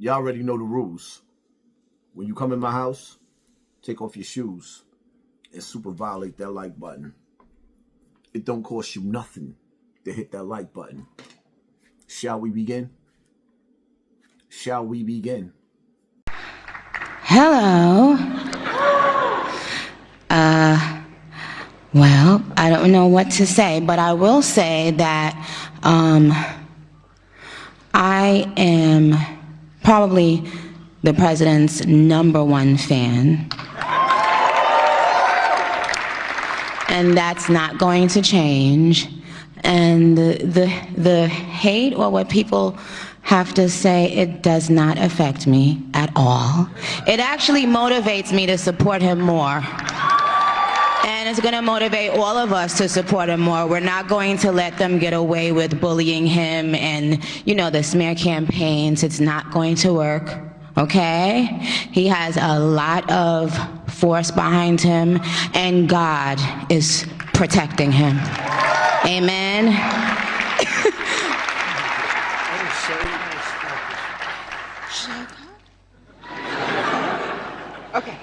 Y'all already know the rules. When you come in my house, take off your shoes and super violate that like button. It don't cost you nothing to hit that like button. Shall we begin? Shall we begin? Hello. Well, I don't know what to say, but I will say that I am probably the president's #1 fan. And that's not going to change. And the hate or what people have to say, it does not affect me at all. It actually motivates me to support him more. And it's going to motivate all of us to support him more. We're not going to let them get away with bullying him and, the smear campaigns. It's not going to work, okay? He has a lot of force behind him, and God is protecting him. Amen. Okay.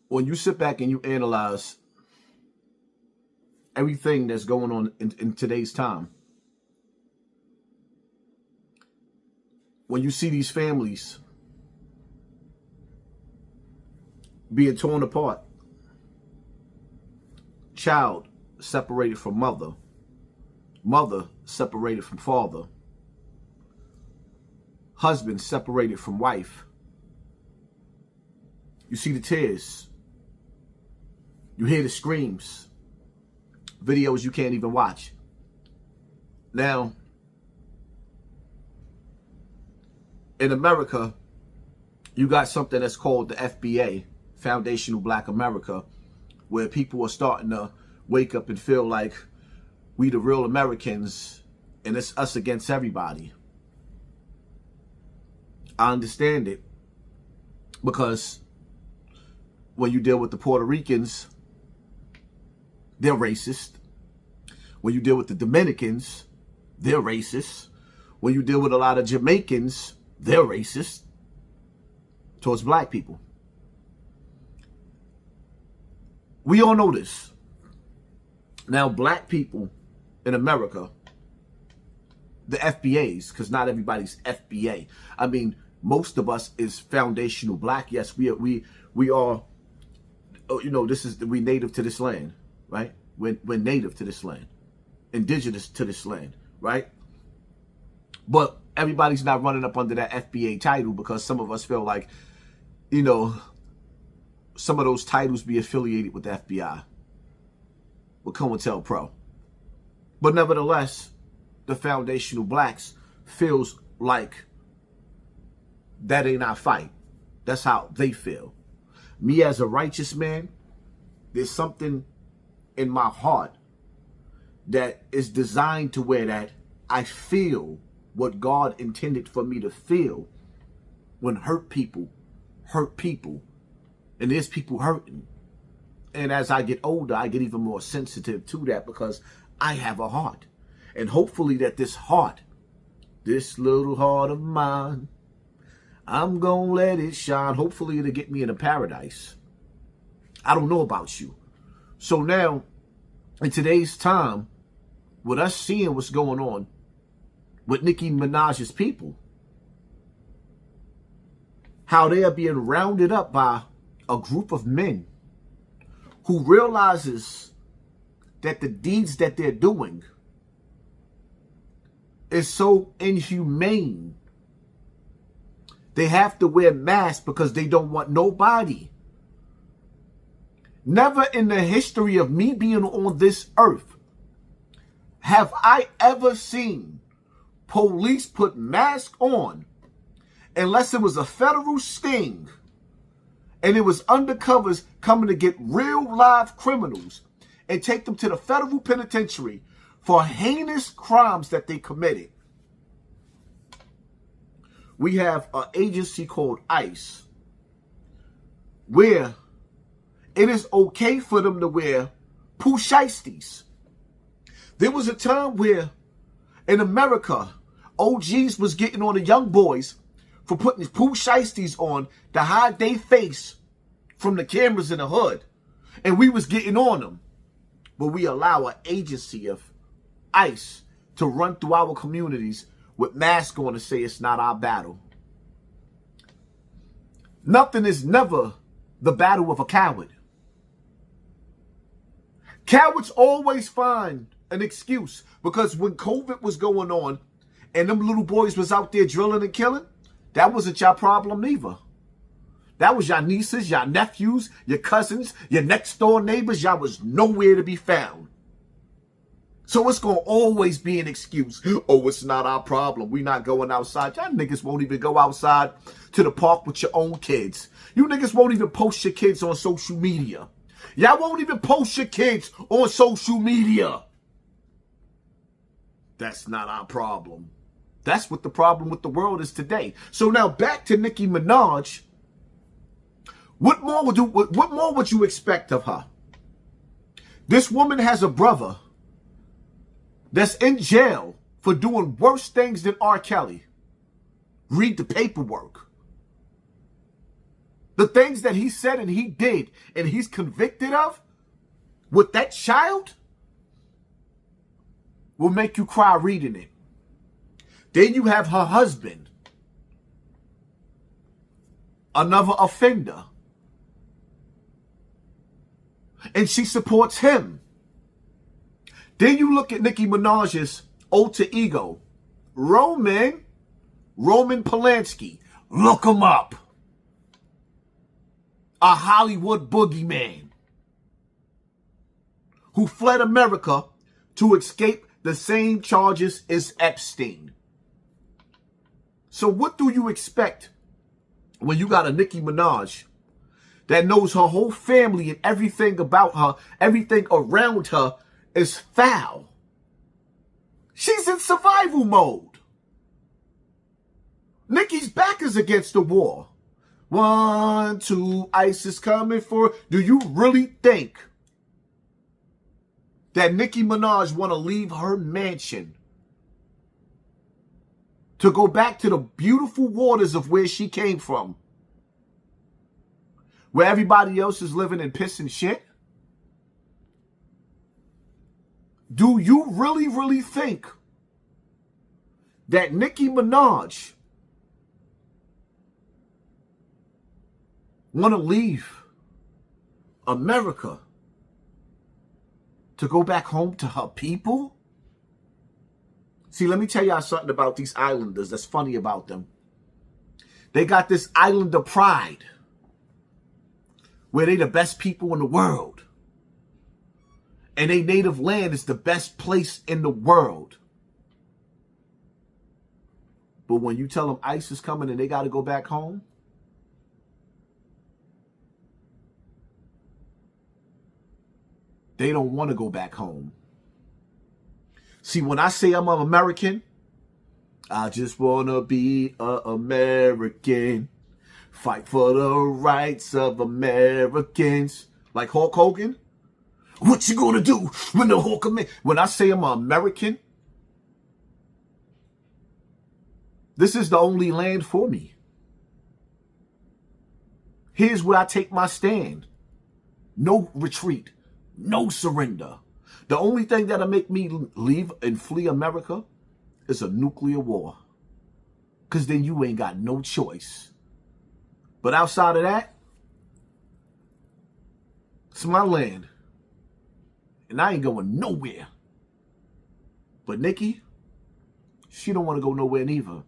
When you sit back and you analyze everything that's going on in today's time, when you see these families being torn apart, child separated from mother, mother separated from father, husband separated from wife, you see the tears, you hear the screams, videos you can't even watch. Now, in America, you got something that's called the FBA, Foundational Black America, where people are starting to wake up and feel like we the real Americans and it's us against everybody. I understand it, because when you deal with the Puerto Ricans, they're racist. When you deal with the Dominicans, they're racist. When you deal with a lot of Jamaicans, they're racist towards black people. We all know this. Now, black people in America, the FBAs, because not everybody's FBA. I mean, most of us is foundational black. Yes, we are. We native to this land, right? We're native to this land, indigenous to this land, right? But everybody's not running up under that FBA title, because some of us feel like, some of those titles be affiliated with the FBI, with COINTELPRO. But nevertheless, the foundational blacks feels like that ain't our fight. That's how they feel. Me as a righteous man, there's something in my heart that is designed to where that I feel what God intended for me to feel when hurt people, and there's people hurting. And as I get older, I get even more sensitive to that, because I have a heart. And hopefully that this heart, this little heart of mine, I'm gonna let it shine. Hopefully it'll get me into paradise. I don't know about you. So now, in today's time, with us seeing what's going on with Nicki Minaj's people, how they are being rounded up by a group of men who realizes that the deeds that they're doing is so inhumane. They have to wear masks because they don't want nobody. Never in the history of me being on this earth have I ever seen police put masks on, unless it was a federal sting and it was undercovers coming to get real live criminals and take them to the federal penitentiary for heinous crimes that they committed. We have an agency called ICE, where it is okay for them to wear pooh shiesties. There was a time where in America, OGs was getting on the young boys for putting poo shiesties on to hide their face from the cameras in the hood. And we was getting on them. But we allow an agency of ICE to run through our communities with masks on and say it's not our battle. Nothing is never the battle of a coward. Cowards always find an excuse, because when COVID was going on and them little boys was out there drilling and killing, that wasn't your problem either. That was your nieces, your nephews, your cousins, your next door neighbors. Y'all was nowhere to be found. So it's going to always be an excuse. Oh, it's not our problem. We not going outside. Y'all niggas won't even go outside to the park with your own kids. You niggas won't even post your kids on social media. Y'all won't even post your kids on social media. That's not our problem. That's what the problem with the world is today. So now back to Nicki Minaj. What more would you expect of her? This woman has a brother that's in jail for doing worse things than R. Kelly. Read the paperwork. The things that he said and he did and he's convicted of with that child will make you cry reading it. Then you have her husband, another offender, and she supports him. Then you look at Nicki Minaj's alter ego, Roman Polanski. Look him up. A Hollywood boogeyman who fled America to escape the same charges as Epstein. So what do you expect when you got a Nicki Minaj that knows her whole family and everything about her, everything around her is foul? She's in survival mode. Nicki's back is against the war. 1, 2, ICE is coming for. Do you really think that Nicki Minaj want to leave her mansion to go back to the beautiful waters of where she came from, where everybody else is living in piss and shit? Do you really, really think that Nicki Minaj want to leave America to go back home to her people? See, let me tell y'all something about these islanders that's funny about them. They got this islander pride where they the best people in the world. And their native land is the best place in the world. But when you tell them ICE is coming and they got to go back home, they don't want to go back home. See, when I say I'm an American, I just want to be an American. Fight for the rights of Americans. Like Hulk Hogan. What you gonna do when the Hulk comes? When I say I'm an American, this is the only land for me. Here's where I take my stand. No retreat. No surrender. The only thing that'll make me leave and flee America is a nuclear war. Because then you ain't got no choice. But outside of that, it's my land. And I ain't going nowhere. But Nicki, she don't want to go nowhere neither.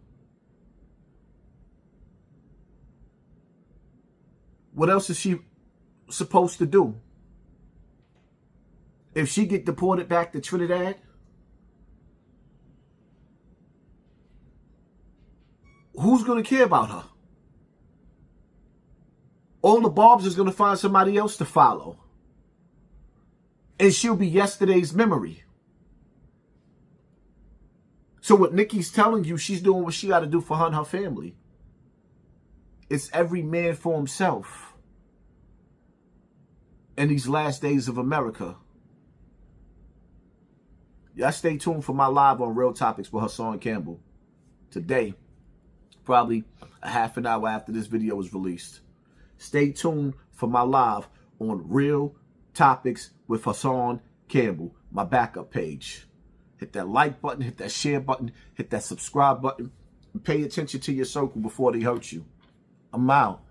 What else is she supposed to do? If she get deported back to Trinidad, who's going to care about her? All the Barbs is going to find somebody else to follow. And she'll be yesterday's memory. So what Nicki's telling you, she's doing what she got to do for her and her family. It's every man for himself in these last days of America. Y'all stay tuned for my live on Real Topics with Hassan Campbell today, probably a half an hour after this video is released. Stay tuned for my live on Real Topics with Hassan Campbell, my backup page. Hit that like button, hit that share button, hit that subscribe button, and pay attention to your circle before they hurt you. I'm out.